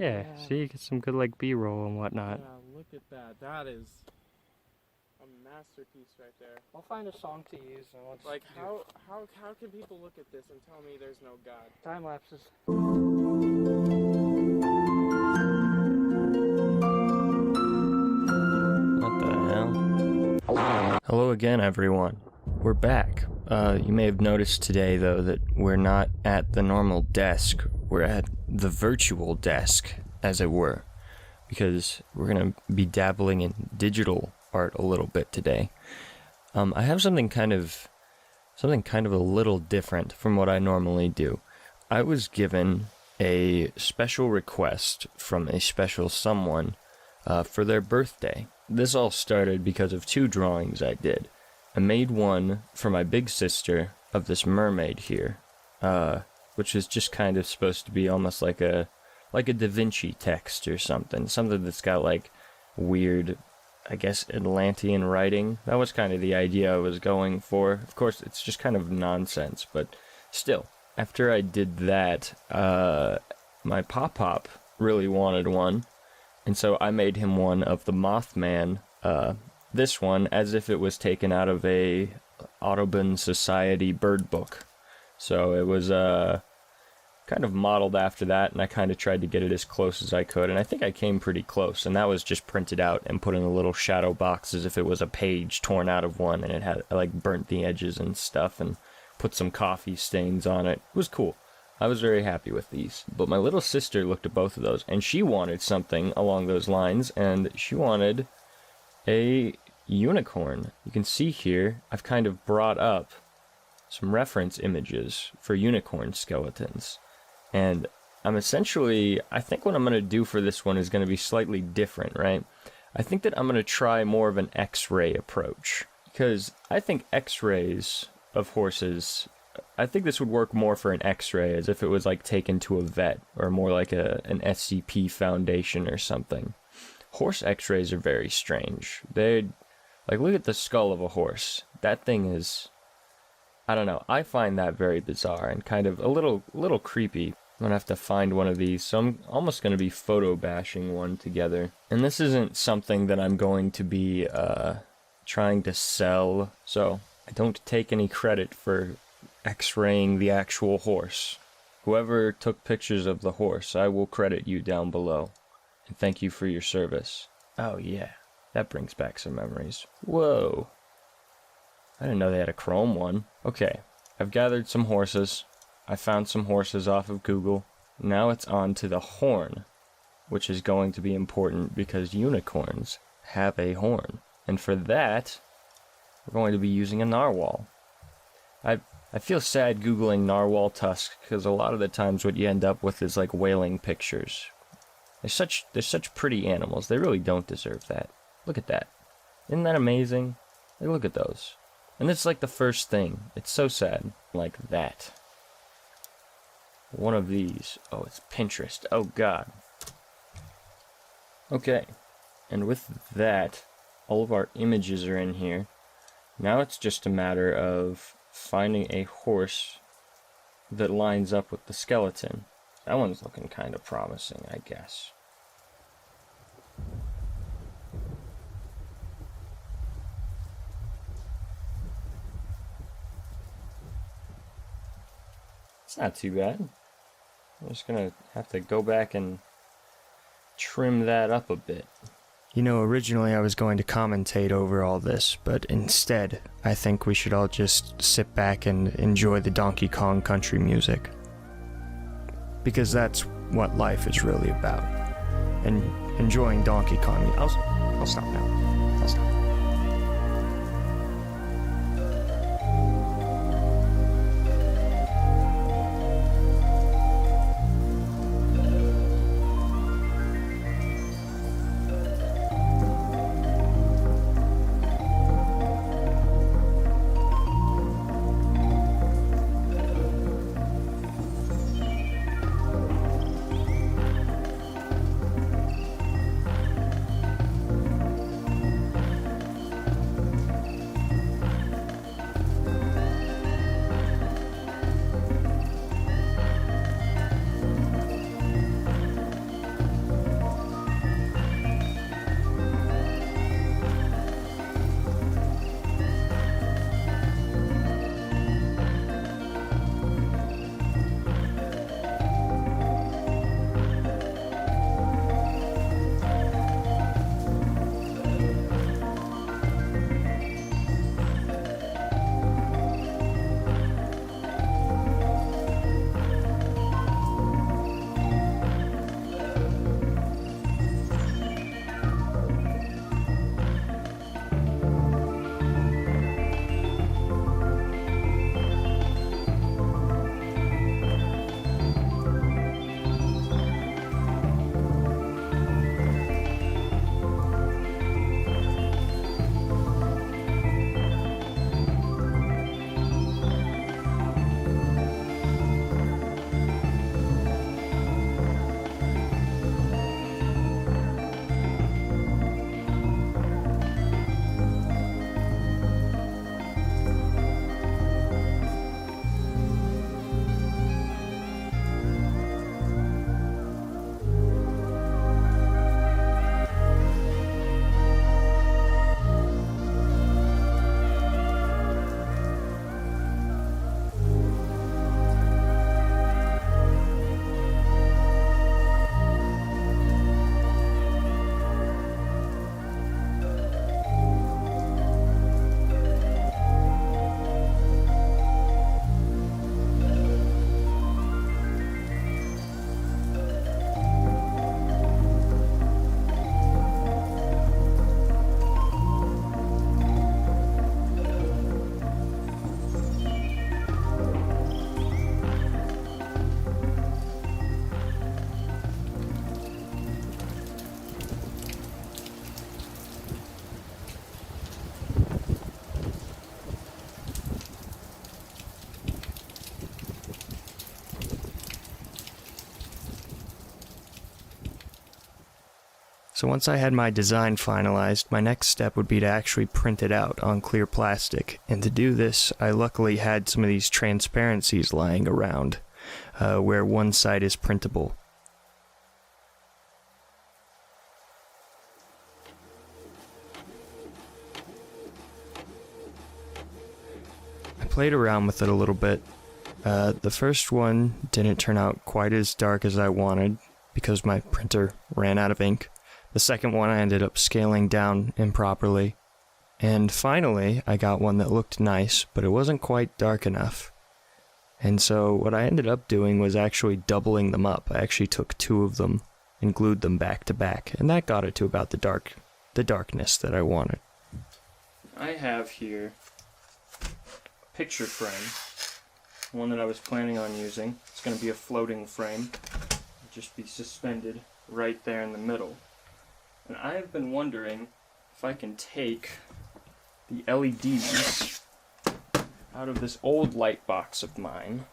Yeah, Yeah. see, you get some good, like, B-roll and whatnot. Yeah, look at that. That is a masterpiece right there. I'll find a song to use and let's Like, how can people look at this and tell me there's no God? time lapses. What the hell? Hello again, everyone. We're back. You may have noticed today, though, that we're not at the normal desk. We're at the virtual desk, as it were, because we're going to be dabbling in digital art a little bit today. I have something kind of a little different from what I normally do. I was given a special request from a special someone for their birthday. This all started because of two drawings I did. I made one for my big sister of this mermaid here, which is just kind of supposed to be almost like a Da Vinci text or something that's got like weird, I guess, Atlantean writing. That was kind of the idea I was going for. Of course, it's just kind of nonsense, but still. After I did that, my Pop-Pop really wanted one, and so I made him one of the Mothman, this one as if it was taken out of a Audubon Society bird book. So it was kind of modeled after that, and I kind of tried to get it as close as I could, and I think I came pretty close, and that was just printed out and put in a little shadow box as if it was a page torn out of one, and it had, I like, burnt the edges and stuff, and put some coffee stains on it. It was cool. I was very happy with these. But my little sister looked at both of those, and she wanted something along those lines, and she wanted a unicorn. You can see here, I've kind of brought up some reference images for unicorn skeletons. And I'm essentially, I think what I'm going to do for this one is going to be slightly different, right? I think that I'm going to try more of an X-ray approach. Because I think X-rays of horses, I think this would work more for an X-ray, as if it was like taken to a vet, or more like an SCP foundation or something. Horse X-rays are very strange. Like, look at the skull of a horse. That thing is, I don't know, I find that very bizarre and kind of a little creepy. I'm gonna have to find one of these, so I'm almost gonna be photo bashing one together. And this isn't something that I'm going to be trying to sell, so I don't take any credit for X-raying the actual horse. Whoever took pictures of the horse, I will credit you down below. And thank you for your service. Oh yeah, that brings back some memories. Whoa. I didn't know they had a chrome one. Okay, I've gathered some horses. I found some horses off of Google. Now it's on to the horn, which is going to be important because unicorns have a horn. And for that, we're going to be using a narwhal. I feel sad Googling narwhal tusk, because a lot of the times what you end up with is like whaling pictures. They're such pretty animals. They really don't deserve that. Look at that. Isn't that amazing? Like, look at those. And it's like the first thing. It's so sad. Like that. One of these. Oh, it's Pinterest. Oh, God. Okay. And with that, all of our images are in here. Now it's just a matter of finding a horse that lines up with the skeleton. That one's looking kind of promising, I guess. It's not too bad. I'm just gonna have to go back and trim that up a bit. You know, originally I was going to commentate over all this, but instead, I think we should all just sit back and enjoy the Donkey Kong country music. Because that's what life is really about. And enjoying Donkey Kong. I'll stop now. I'll stop. So once I had my design finalized, my next step would be to actually print it out on clear plastic. And to do this, I luckily had some of these transparencies lying around, where one side is printable. I played around with it a little bit. The first one didn't turn out quite as dark as I wanted because my printer ran out of ink. The second one I ended up scaling down improperly. And finally, I got one that looked nice, but it wasn't quite dark enough. And so what I ended up doing was actually doubling them up. I actually took two of them and glued them back to back, and that got it to about the darkness that I wanted. I have here a picture frame, one that I was planning on using. It's going to be a floating frame. It'll just be suspended right there in the middle. And I have been wondering if I can take the LEDs out of this old light box of mine.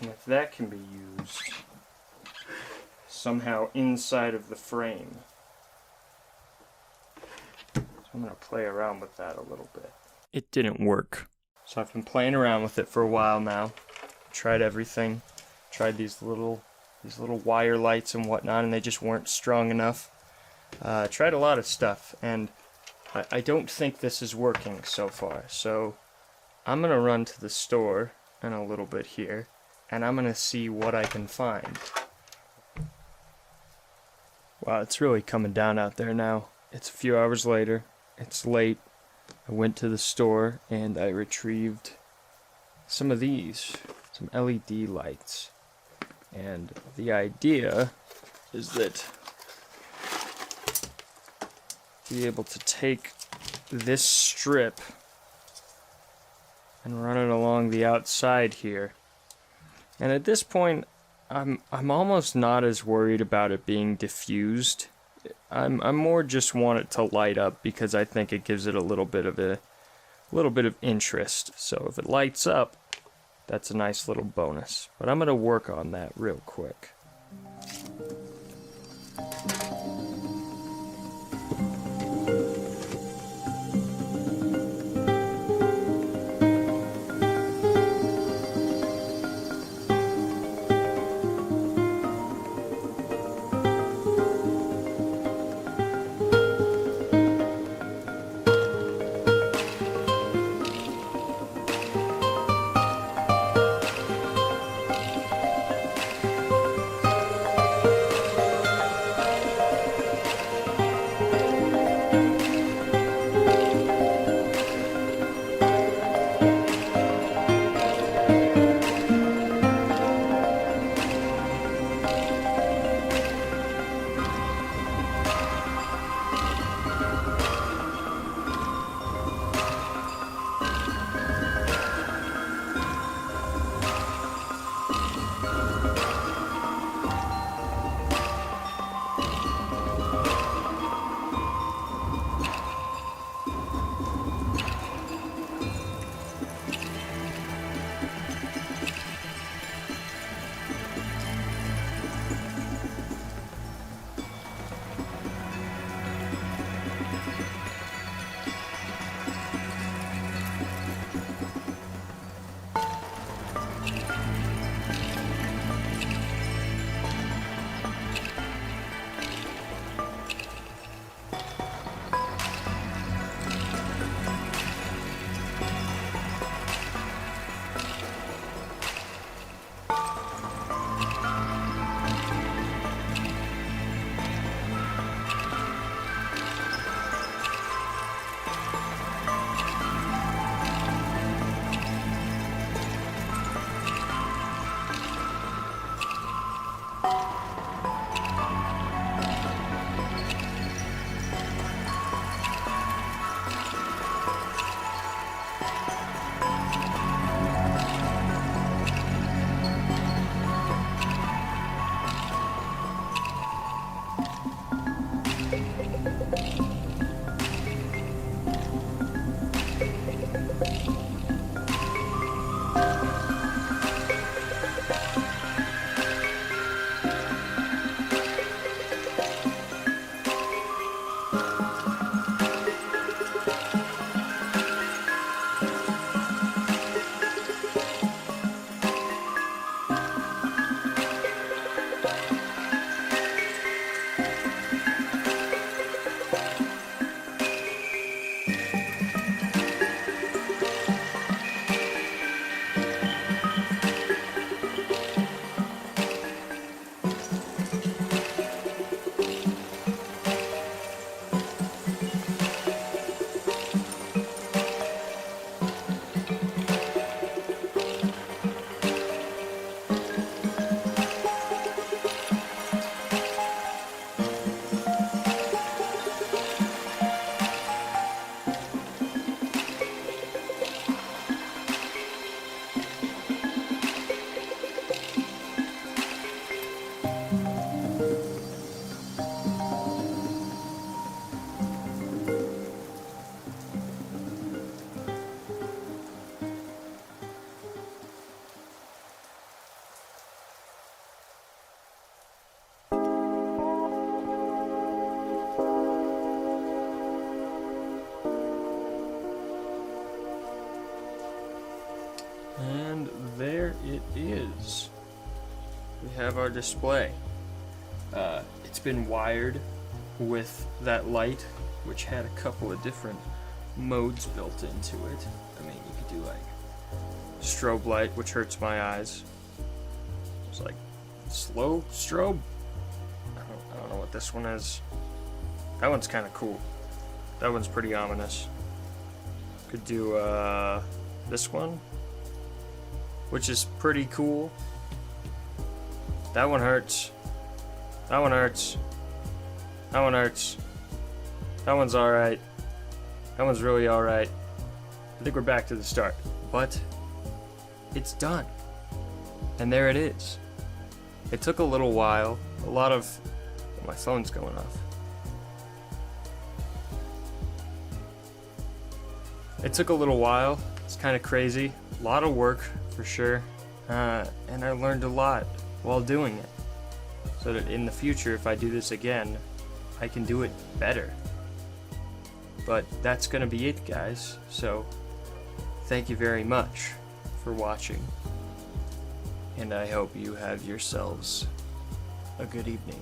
And if that can be used somehow inside of the frame. I'm going to play around with that a little bit. It didn't work. So I've been playing around with it for a while now. Tried everything. Tried these little wire lights and whatnot, and they just weren't strong enough. Tried a lot of stuff, and I don't think this is working so far. So I'm going to run to the store in a little bit here, and I'm going to see what I can find. Wow, it's really coming down out there now. It's a few hours later. It's late. I went to the store and I retrieved some of these, some LED lights. And the idea is that be able to take this strip and run it along the outside here. And at this point, I'm almost not as worried about it being diffused. I'm more just want it to light up because I think it gives it a little bit of interest. So if it lights up, that's a nice little bonus. But I'm going to work on that real quick. display. It's been wired with that light, which had a couple of different modes built into it. I mean, you could do like strobe light, which hurts my eyes. It's like slow strobe. I don't know what this one is. That one's kind of cool. That one's pretty ominous. Could do this one, which is pretty cool. That one hurts. That one hurts. That one hurts. That one's alright. That one's really alright. I think we're back to the start. But it's done. And there it is. It took a little while. A lot of... my phone's going off. It took a little while. It's kind of crazy. A lot of work, for sure. And I learned a lot while doing it. So that in the future, if I do this again, I can do it better. But that's gonna be it, guys. So, thank you very much for watching. And I hope you have yourselves a good evening.